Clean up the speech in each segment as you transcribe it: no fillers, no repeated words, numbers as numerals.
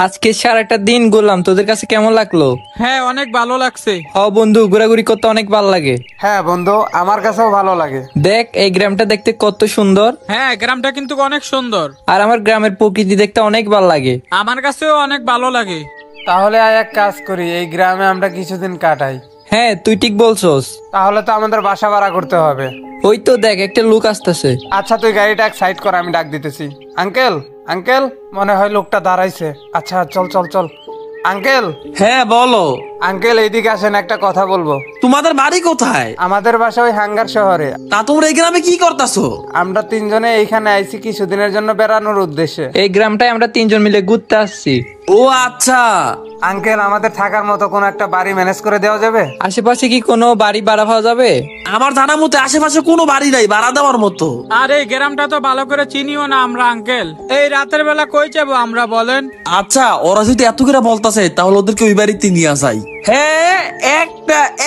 আজকে সারাটা দিন ঘুরলাম, তোদের কাছে কেমন লাগলো? হ্যাঁ, অনেক ভালো লাগছে। বন্ধু, ঘোরাঘুরি করতে অনেক ভালো লাগে। হ্যাঁ বন্ধু, আমার কাছেও ভালো লাগে। দেখ, এই গ্রামটা দেখতে কত সুন্দর। হ্যাঁ, গ্রামটা কিন্তু অনেক সুন্দর। আর আমার গ্রামের প্রকৃতি দেখতে অনেক ভালো লাগে। আমার কাছেও অনেক ভালো লাগে। তাহলে এক কাজ করি, এই গ্রামে আমরা কিছুদিন কাটাই। হ্যাঁ, তুই ঠিক বলছস। তাহলে তো আমাদের বাসা ভাড়া করতে হবে। ওই তো দেখ, একটা লোক আসতেছে। আচ্ছা, তুই গাড়িটা এক সাইড কর, আমি ডাক দিতেছি। আঙ্কেল, আঙ্কেল, মনে হয় লোকটা দাঁড়াইছে। আচ্ছা, চল চল চল। আঙ্কেল। হ্যাঁ বলো। আঙ্কেল, এইদিকে আসেন, একটা কথা বলবো। তোমাদের বাড়ি কোথায়? আমাদের বাসা ওই হাঙ্গার শহরে। তা তোমরা এই গ্রামে কি করতেছো? আমরা তিনজনে এইখানে আইছি কিছুদিনের জন্য বেড়ানোর উদ্দেশ্যে। এই গ্রামটায় আমরা তিনজন মিলে ঘুরতে আসছি। ও আচ্ছা। আঙ্কেল, আমাদের থাকার মতো কোনো একটা বাড়ি ম্যানেজ করে দেওয়া যাবে? আশেপাশে কি কোনো বাড়ি ভাড়া পাওয়া যাবে? আমার জানা মতে আশেপাশে কোনো বাড়ি নাই ভাড়া দেওয়ার মতো। আর এই গ্রামটা তো ভালো করে চিনিও না আমরা আঙ্কেল। এই রাতের বেলা কই যাবো আমরা বলেন? আচ্ছা, ওরা যদি এত করে বলতেছে তাহলে ওদেরকে ওই বাড়িতে নিয়ে যাই। হ্যাঁ,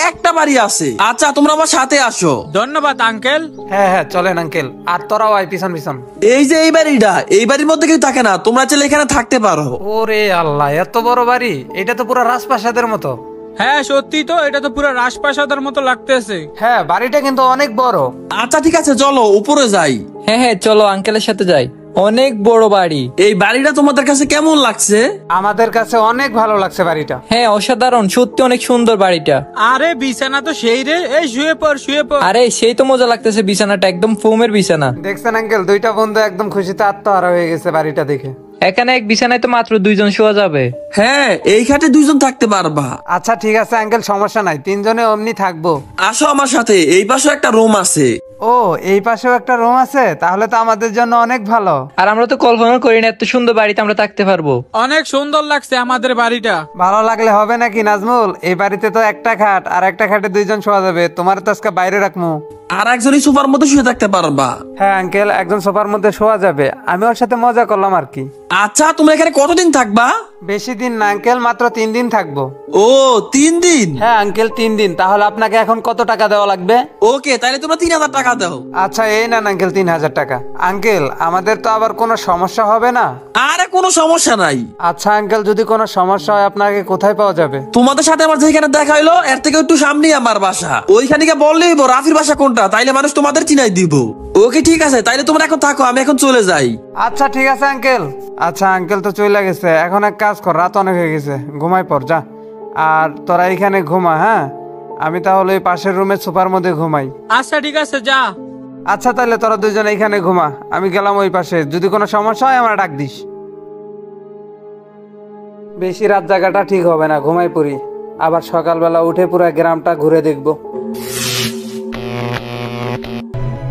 একটা বাড়ি আছে। আচ্ছা, তোমরা আমার সাথে আসো। ধন্যবাদ আঙ্কেল। হ্যাঁ হ্যাঁ, চলেন আঙ্কেল। আর তোরাও আয় পিছন পিছন। এই যে এই বাড়িটা, এই বাড়ির মধ্যে কেউ থাকে না, তোমরা চাইলে এখানে থাকতে পারো। ওরে আল্লাহ, এত বড় বাড়ি! এটা তো পুরো রাজপ্রাসাদের মতো। হ্যাঁ সত্যি তো, এটা তো পুরো রাজপ্রাসাদের মতো লাগতেছে। হ্যাঁ, বাড়িটা কিন্তু অনেক বড়। আচ্ছা ঠিক আছে, চলো উপরে যাই। হ্যাঁ হ্যাঁ, চলো আঙ্কেলের সাথে যাই। অনেক বড় বাড়ি। এই বাড়িটা তোমাদের কাছে কেমন লাগছে? আমাদের কাছে অনেক ভালো লাগছে বাড়িটা। হ্যাঁ, অসাধারণ, সত্যি অনেক সুন্দর বাড়িটা। আরে বিছানা তো সেই রে, এই শুয়ে পড় শুয়ে পড়। আরে সেই তো মজা লাগতেছে, বিছানাটা একদম ফোমের বিছানা। দেখছেন আঙ্কেল, দুইটা বন্ধু একদম খুশিতে আত্মহারা হয়ে গেছে বাড়িটা দেখে। এখানে এক বিছানায় তো মাত্র দুইজন শোয়া যাবে। হ্যাঁ, এই খাটে দুইজন থাকতে পারবা। আচ্ছা ঠিক আছে আঙ্কেল, সমস্যা নাই, তিনজনে অমনি থাকবো। আসো আমার সাথে, এই পাশে একটা রুম আছে। ও, এই পাশেও একটা রুম আছে? তাহলে তো আমাদের জন্য অনেক ভালো। আর আমরা তো কল্পনা করি না এত সুন্দর বাড়িতে আমরা থাকতে পারবো। অনেক সুন্দর লাগছে আমাদের বাড়িটা। ভালো লাগলে হবে নাকি নাজমুল? এই বাড়িতে তো একটা খাট, আর একটা খাটে দুইজন শোয়া যাবে। তোমার তো আজকে বাইরে রাখবো। আর একজনই সোফার মধ্যে শুয়ে থাকতে পারবা। হ্যাঁ আঙ্কেল, একজন সোফার মধ্যে শোয়া যাবে। আমি ওর সাথে মজা করলাম আর কি। আচ্ছা, তোমরা এখানে কতদিন থাকবা? বেশি দিন না আঙ্কেল, মাত্র 3 দিন থাকবো। ও, 3 দিন? হ্যাঁ আঙ্কেল, 3 দিন। তাহলে আপনাকে এখন কত টাকা দেওয়া লাগবে? ওকে, তাহলে তোমরা 3000 টাকা দাও। আচ্ছা, এই না আঙ্কেল, 3000 টাকা। আঙ্কেল, আমাদের তো আবার কোনো সমস্যা হবে না? আরে কোনো সমস্যা নাই। আচ্ছা আঙ্কেল, যদি কোনো সমস্যা হয় আপনাকে কোথায় পাওয়া যাবে? তোমাদের সাথে আমার যেখানে দেখা হইলো এর থেকে একটু সামনেই আমার বাসা। ওইখানে গিয়ে বললেই রাফির বাসা কোনটা, তাইলে মানুষ তোমাদের চিনাই দিব। ওকে ঠিক আছে, তাইলে তোমরা এখন থাকো, আমি এখন চলে যাই। আচ্ছা ঠিক আছে আঙ্কেল। আচ্ছা আঙ্কেল তো চলে গেছে, এখন এক কাজ কর, রাত অনেক হয়ে গেছে, ঘুমাই পর যা। আর তোরা এখানে ঘুমা। হ্যাঁ, আমি তাহলে ওই পাশের রুমে সোফার মধ্যে ঘুমাই। আচ্ছা ঠিক আছে, যা। আচ্ছা তাহলে তোরা দুজন এইখানে ঘুমা, আমি গেলাম ওই পাশে। যদি কোনো সমস্যা হয় আমার ডাক দিস। বেশি রাত জায়গাটা ঠিক হবে না, ঘুমাই পড়ি। আবার সকালবেলা উঠে পুরো গ্রামটা ঘুরে দেখবো।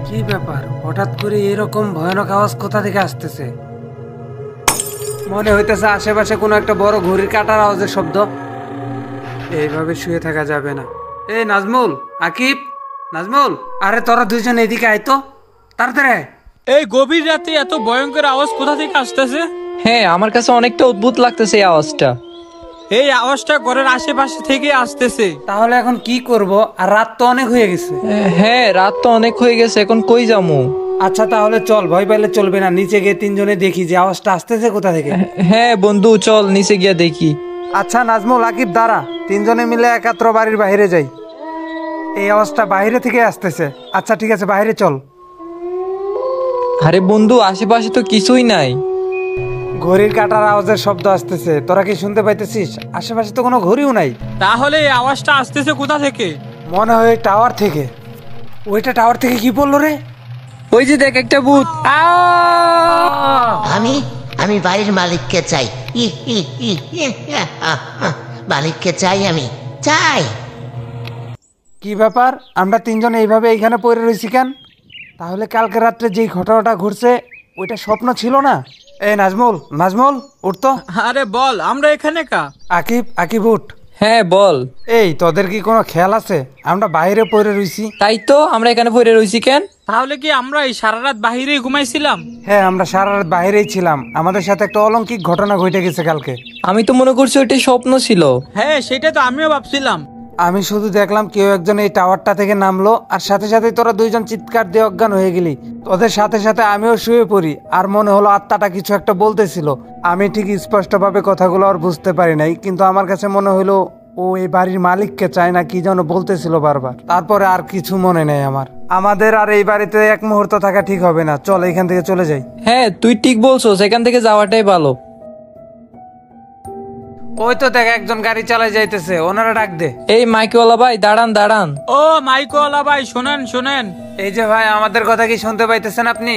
কি ব্যাপার, হঠাৎ করে এরকম ভয়ানক আওয়াজ কোথা থেকে আসতেছে? মনে হইতেছে আশেপাশে কোনো একটা বড় ঘড়ির কাটার আওয়াজের শব্দ। এইভাবে শুয়ে থাকা যাবে না। এই নাজমুল, আকিব, নাজমুল, আরে তোরা দুইজন এদিকে আয় তো, তাড়াতাড়ি। এই গভীর রাতে এত ভয়ঙ্কর আওয়াজ কোথা থেকে আসতেছে? হ্যাঁ, আমার কাছে অনেকটা অদ্ভুত লাগতেছে এই আওয়াজটা। এই আওয়াজটা ঘরের আশেপাশে থেকে আসতেছে। তাহলে এখন কি করব? আর রাত তো অনেক হয়ে গেছে। হ্যাঁ, রাত তো অনেক হয়ে গেছে, এখন কই যামু? আচ্ছা তাহলে চল, ভয় পাইলে চলবে না, নিচে গিয়ে তিনজনে দেখি যে আওয়াজটা আসতেছে কোথা থেকে। হ্যাঁ বন্ধু, চল নিচে গিয়া দেখি। আচ্ছা নাজমুল, আকিব, দাঁড়া, তিনজনে মিলে একাত্র বাড়ির বাইরে যাই। এই আওয়াজটা বাইরে থেকে আসতেছে। আচ্ছা ঠিক আছে, বাইরে চল। আরে বন্ধু, আশেপাশে তো কিছুই নাই। ঘড়ির কাটার আওয়াজের শব্দ আসতেছে, তোরা কি শুনতে পাইতেছিস? আশেপাশে তো কোনো ঘড়িও নাই। তাহলে এই আওয়াজটা আসতেছে কোথা থেকে? মনে হয় টাওয়ার থেকে। ওইটা টাওয়ার থেকে কি বললো রে? ওই যে দেখ, একটা ভূত। আমি বাড়ির মালিককে চাই। মালিককে চাই, আমি চাই। কি ব্যাপার, আমরা তিনজন এইভাবে এইখানে পড়ে রয়েছি কেন? তাহলে কালকে রাত্রে যেই ঘটনাটা ঘটছে ওইটা স্বপ্ন ছিল না? এই নাজমুল, নাজমুল, উঠতো। আরে বল, আমরা এখানে কা? আকিব, আকিব উঠ। হ্যাঁ বল। এই তোদের কি কোনো খেয়াল আছে আমরা বাইরে পড়ে রইছি? তাই তো, আমরা এখানে পড়ে রইছি কেন? তাহলে কি আমরা এই সারা রাত বাহিরেই ঘুমাইছিলাম? হ্যাঁ, আমরা সারা রাত বাইরেই ছিলাম। আমাদের সাথে একটা অলৌকিক ঘটনা ঘটে গেছে কালকে। আমি তো মনে করছি ওইটা স্বপ্ন ছিল। হ্যাঁ, সেটা তো আমিও ভাবছিলাম। আমি শুধু দেখলাম কেউ একজন এই টাওয়ারটা থেকে নামলো, আর সাথে সাথে তোরা দুইজন চিৎকার দিয়ে অজ্ঞান হয়ে গেলি। তোদের সাথে সাথে আমিও শুয়ে পড়ি, আর মনে হলো আত্মাটা কিছু একটা বলতেছিল। আমি ঠিক স্পষ্টভাবে কথাগুলো আর বুঝতে পারি নাই, কিন্তু আমার কাছে মনে হলো ও এই বাড়ির মালিককে চায় না, কি যেন বলতেছিল বারবার। তারপরে আর কিছু মনে নেই আমার। আমাদের আর এই বাড়িতে এক মুহূর্ত থাকা ঠিক হবে না, চল এখান থেকে চলে যাই। হ্যাঁ তুই ঠিক বলছো, সেখান থেকে যাওয়াটাই ভালো। ওই তো দেখ একজন গাড়ি চালায় যাইতেছে, ওনারা ডাক দে। এই মাইকওয়ালা ভাই দাঁড়ান দাঁড়ান। ও মাইকওয়ালা ভাই, শোনেন শোনেন। এই যে ভাই, আমাদের কথা কি শুনতে পাইতেছেন আপনি?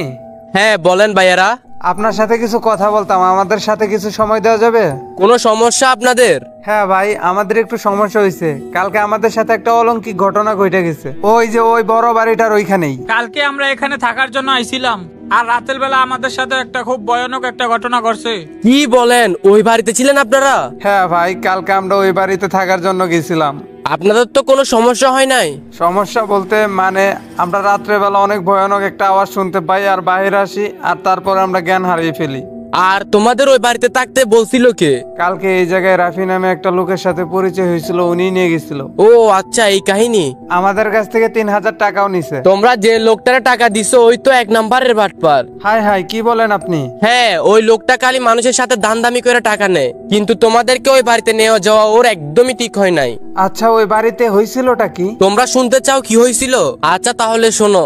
হ্যাঁ বলেন ভাইয়ারা, আপনার সাথে কিছু কথা বলতাম, আমাদের সাথে কিছু সময় দেওয়া যাবে? কোনো সমস্যা আপনাদের? হ্যাঁ ভাই, আমাদের একটু সমস্যা হয়েছে। কালকে আমাদের সাথে একটা অলৌকিক ঘটনা ঘটে গেছে, ওই যে ওই বড় বাড়িটার ওইখানেই। কালকে আমরা এখানে থাকার জন্য আইছিলাম, আর রাতের বেলা আমাদের সাথে একটা খুব ভয়ানক একটা ঘটনা ঘটছে। কি বলেন, ওই বাড়িতে ছিলেন আপনারা? হ্যাঁ ভাই, কালকে আমরা ওই বাড়িতে থাকার জন্য গেছিলাম। আপনাদের তো কোনো সমস্যা হয় নাই? সমস্যা বলতে মানে আমরা রাত্রেবেলা অনেক ভয়ানক একটা আওয়াজ শুনতে পাই, আর বাইরে আসি, আর তারপর আমরা জ্ঞান হারিয়ে ফেলি। আর তোমাদের ওই বাড়িতে থাকতে বলছিল কে? কালকে এই জায়গায় রাফি নামে একটা লোকের সাথে পরিচয় হয়েছিল, উনি নিয়ে গেছিল। ও আচ্ছা, এই কাহিনী। আমাদের কাছ থেকে 3000 টাকাও নিছে। তোমরা যে লোকটারে টাকা দিছো ওই তো 1 নম্বরের বাটপার। হাই হাই, কি বলেন আপনি? হ্যাঁ, ওই লোকটা খালি মানুষের সাথে দামদামি করে টাকা নেয়, কিন্তু তোমাদেরকে ওই বাড়িতে নেওয়া যাওয়া ওর একদমই ঠিক হয় নাই। আচ্ছা, ওই বাড়িতে হয়েছিলটা কি? তোমরা শুনতে চাও কি হয়েছিল? আচ্ছা তাহলে শোনো।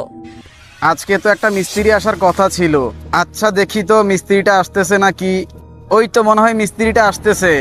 আজকে তো একটা মিস্ত্রি আসার কথা ছিল। আচ্ছা দেখি তো মিস্ত্রিটা আসতেছে নাকি। ওই তো মনে হয় মিস্ত্রিটা আসতেছে।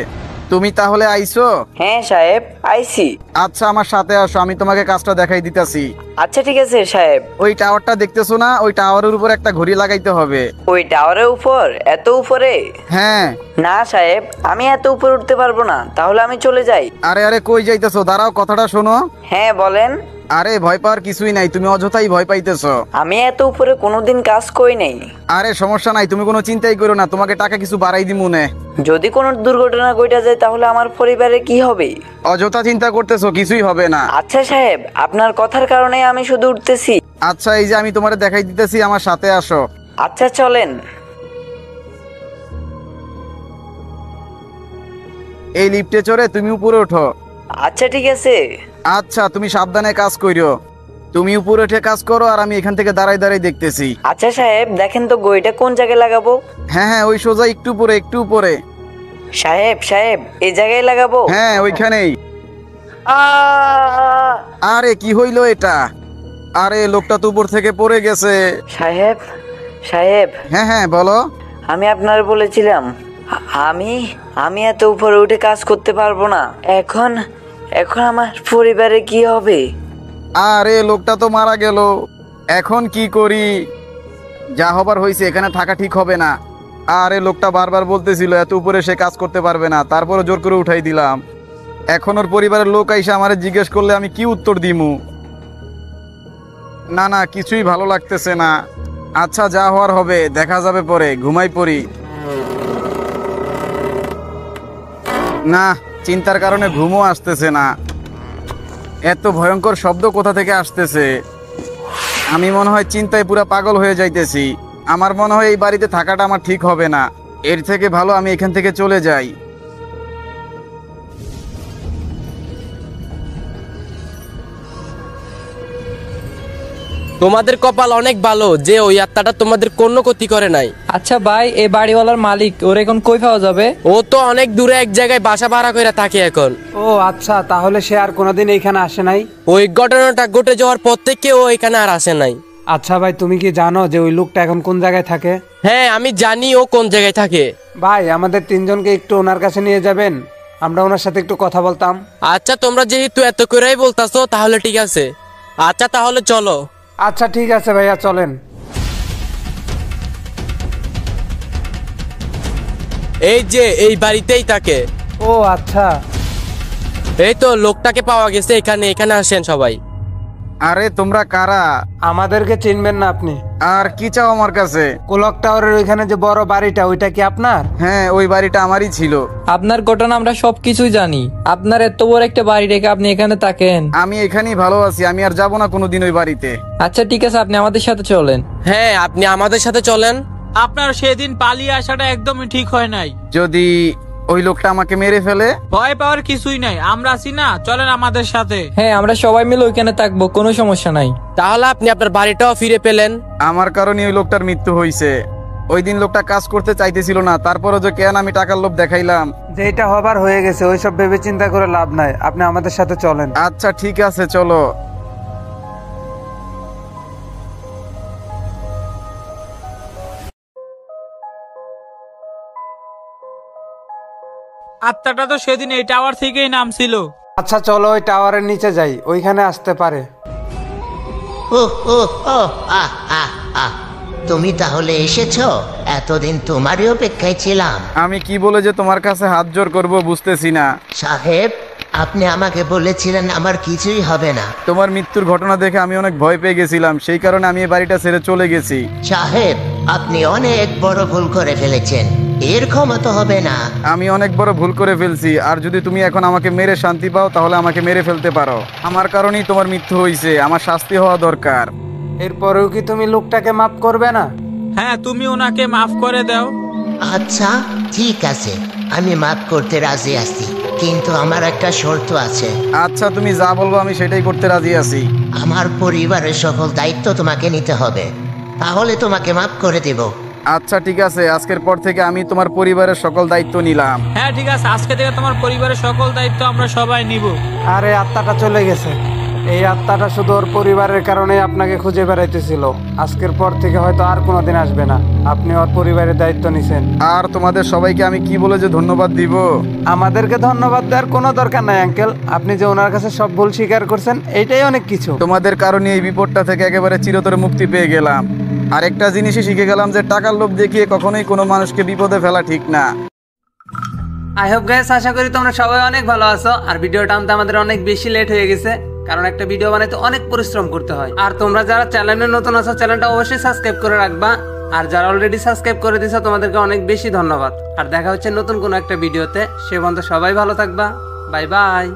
তুমি তাহলে আইছো? হ্যাঁ সাহেব, আইছি। আচ্ছা আমার সাথে আসো, আমি তোমাকে কাজটা দেখাই দিতেছি। আচ্ছা ঠিক আছে সাহেব। ওই টাওয়ারটা দেখতেছো না, ওই টাওয়ারের উপর একটা ঘড়ি লাগাইতে হবে। ওই টাওয়ারের উপর? এত উপরে? হ্যাঁ। না সাহেব, আমি এত উপরে উঠতে পারবো না, তাহলে আমি চলে যাই। আরে আরে কই যাইতেছো, দাঁড়াও কথাটা শোনো। হ্যাঁ বলেন। আরে ভয় পাওয়ার কিছুই নাই, তুমি অযথাই ভয় পাইতেছো। আমি এত উপরে কোনোদিন কাজ করি নাই। আরে সমস্যা নাই, তুমি কোনো চিন্তাই করো না, তোমাকে টাকা কিছু বাড়াই দিমু নে। যদি কোনো দুর্ঘটনা ঘটে যায় তাহলে আমার পরিবারে কি হবে? অযথা চিন্তা করতেছো, কিছুই হবে না। আচ্ছা সাহেব, আপনার কথার কারণে আমি শুধু উঠতেছি। আচ্ছা এই যে আমি তোমারে দেখাই দিতেছি, আমার সাথে আসো। আচ্ছা চলেন। এই লিফটে চড়ে তুমি উপরে ওঠো। আচ্ছা ঠিক আছে। আচ্ছা তুমি সাবধানে কাজ কইরো। তুমি উপরে উঠে কাজ করো, আর আমি এখান থেকে দাঁড়াই দাঁড়াই দেখতেছি। আচ্ছা সাহেব, দেখেন তো গড়িটা কোন জায়গায় লাগাবো? হ্যাঁ হ্যাঁ, ওই সোজা একটু উপরে, একটু উপরে। সাহেব সাহেব, এই জায়গায় লাগাবো? হ্যাঁ ওইখানেই। আরে কি হইলো এটা? আরে লোকটা তো উপর থেকে পড়ে গেছে। সাহেব সাহেব। হ্যাঁ হ্যাঁ বলো। আমি আপনার বলেছিলাম আমি এত উপরে উঠে কাজ করতে পারবো না। এখন আমার পরিবারে কি হবে? আরে লোকটা তো মারা গেল, এখন কি করি? যা হবার হয়েছে, এখানে থাকা ঠিক হবে না। আরে লোকটা বারবার বলতেছিল এত উপরে সে কাজ করতে পারবে না, তারপরে জোর করে উঠাই দিলাম। এখন ওর পরিবারের লোক আইসা আমারে জিজ্ঞেস করলে আমি কি উত্তর দিমু? না না, কিছুই ভালো লাগতেছে না। আচ্ছা যা হওয়ার হবে, দেখা যাবে পরে, ঘুমাই পড়ি। না, চিন্তার কারণে ঘুমও আসতেছে না। এত ভয়ঙ্কর শব্দ কোথা থেকে আসতেছে? আমি মনে হয় চিন্তায় পুরা পাগল হয়ে যাইতেছি। আমার মনে হয় এই বাড়িতে থাকাটা আমার ঠিক হবে না। এর থেকে ভালো আমি এখান থেকে চলে যাই। তোমাদের কপাল অনেক ভালো যে ওই আত্মাটা তোমাদের কোনো ক্ষতি করে নাই। আচ্ছা ভাই, এই বাড়িওয়ালার মালিক ওর এখন কই পাওয়া যাবে? ও তো অনেক দূরে এক জায়গায় বাসা ভাড়া করে থাকে এখন। ও আচ্ছা, তাহলে সে আর কোনোদিন এইখানে আসে নাই? ওই ঘটনাটা ঘটে যাওয়ার পর থেকে ও এখানে আর আসে নাই। আচ্ছা ভাই, তুমি কি জানো যে ওই লোকটা এখন কোন জায়গায় থাকে? হ্যাঁ আমি জানি ও কোন জায়গায় থাকে। ভাই আমাদের 3 জনকে একটু ওনার কাছে নিয়ে যাবেন, আমরা ওনার সাথে একটু কথা বলতাম। আচ্ছা তোমরা যেহেতু এত করেই বলতাছো তাহলে ঠিক আছে। আচ্ছা তাহলে চলো। আচ্ছা ঠিক আছে ভাইয়া, চলেন। এই যে এই বাড়িতেই থাকে। ও আচ্ছা। এই তো লোকটাকে পাওয়া গেছে এখানে, এখানে আসেন সবাই। আরে তোমরা কারা? আমাদেরকে চিনবেন না আপনি? আর কি চাও আমার কাছে? কোলক টাওয়ারের ওইখানে যে বড় বাড়িটা, ওইটা কি আপনার? হ্যাঁ ওই বাড়িটা আমারই ছিল। আপনার ঘটনা আমরা সবকিছুই জানি। আপনার এত বড় একটা বাড়ি রেখে আপনি এখানে থাকেন? আমি এখানেই ভালো আছি, আমি আর যাবো না কোনোদিন ওই বাড়িতে। আচ্ছা ঠিক আছে, আপনি আমাদের সাথে চলেন। হ্যাঁ আপনি আমাদের সাথে চলেন। আপনার সেদিন পালিয়ে আসাটা একদমই ঠিক হয় নাই। যদি ওই লোকটা আমাকে মেরে ফেলে? ভয় পাওয়ার কিছুই নাই, আমরা আছি না, চলেন আমাদের সাথে। হ্যাঁ, আমরা সবাই মিলে ওইখানে থাকবো, কোনো সমস্যা নাই। তাহলে আপনি আপনার বাড়িটাও ফিরে পেলেন। আমার কারণে ওই লোকটার মৃত্যু হয়েছে। ওই দিন লোকটা কাজ করতে চাইতেছিল না, তারপরে যে কেন আমি টাকার লোভ দেখাইলাম। যেটা হবার হয়ে গেছে, ওইসব ভেবে চিন্তা করে লাভ নাই, আপনি আমাদের সাথে চলেন। আচ্ছা ঠিক আছে, চলো। আত্মাটা তো সেদিন এই টাওয়ার থেকেই নামছিল। আচ্ছা চলো ওই টাওয়ারের নিচে যাই, ওইখানে আসতে পারে। ও ও ও আহ আহ আহ তুমি তাহলে এসেছো? এতদিন তোমারই অপেক্ষায় ছিলাম। আমি কি বলে যে তোমার কাছে হাত জোর করবো বুঝতেছি না। সাহেব, আপনি আমাকে বলেছিলেন আমার কিছুই হবে না। তোমার মৃত্যুর ঘটনা দেখে আমি অনেক ভয় পেয়ে গেছিলাম, সেই কারণে আমি এই বাড়িটা ছেড়ে চলে গেছি। সাহেব, আপনি অনেক বড় ভুল করে ফেলেছেন, এর ক্ষমা তো হবে না। আমি অনেক বড় ভুল করে ফেলছি, আর যদি তুমি এখন আমাকে মেরে শান্তি পাও তাহলে আমাকে মেরে ফেলতে পারো। আমার কারণেই তোমার মৃত্যু হয়েছে, আমার শাস্তি হওয়া দরকার। এরপরেও কি তুমি লোকটাকে মাফ করবে না? হ্যাঁ, তুমি ওনাকে মাফ করে দাও। আচ্ছা ঠিক আছে, আমি মাফ করতে রাজি আছি, কিন্তু আমার একটা শর্ত আছে। আচ্ছা তুমি যা বলবো আমি সেটাই করতে রাজি আছি। আমার পরিবারের সকল দায়িত্ব তোমাকে নিতে হবে, তাহলে তোমাকে মাফ করে দেব। আচ্ছা ঠিক আছে, আজকের পর থেকে আমি তোমার পরিবারের সকল দায়িত্ব নিলাম। হ্যাঁ ঠিক আছে, আজকে থেকে তোমার পরিবারের সকল দায়িত্ব আমরা সবাই নিব। আরে আত্মাটা চলে গেছে, এই আত্মাটা শুধু ওর পরিবারের কারণে আপনাকে খুঁজে বেড়াইতেছিল। আজকের পর থেকে হয়তো আর কোনোদিন আসবে না, আপনি ওর পরিবারের দায়িত্ব নিছেন। আর তোমাদের সবাইকে আমি কি বলে যে ধন্যবাদ দিব? আমাদেরকে ধন্যবাদ দেওয়ার কোনো দরকার নাই আঙ্কেল, আপনি যে ওনার কাছে সব ভুল স্বীকার করছেন এইটাই অনেক কিছু। তোমাদের কারণে এই বিপদটা থেকে একেবারে চিরতরে মুক্তি পেয়ে গেলাম। আর একটা জিনিসই শিখে গেলাম যে টাকার লোভ দেখিয়ে কখনোই কোনো মানুষকে বিপদে ফেলা ঠিক না। আই হোপ গাইস, আশা করি তোমরা সবাই অনেক ভালো আছো। আর ভিডিওটা আনতে আমাদের অনেক বেশি লেট হয়ে গেছে, কারণ একটা ভিডিও বানাইতে অনেক পরিশ্রম করতে হয়। আর তোমরা যারা চ্যানেলে নতুন আছো, চ্যানেলটা অবশ্যই সাবস্ক্রাইব করে রাখবা। আর যারা অলরেডি সাবস্ক্রাইব করে দিছো তোমাদেরকে অনেক বেশি ধন্যবাদ। আর দেখা হচ্ছে নতুন কোনো একটা ভিডিওতে, সে পর্যন্ত সবাই ভালো থাকবা। Bye bye.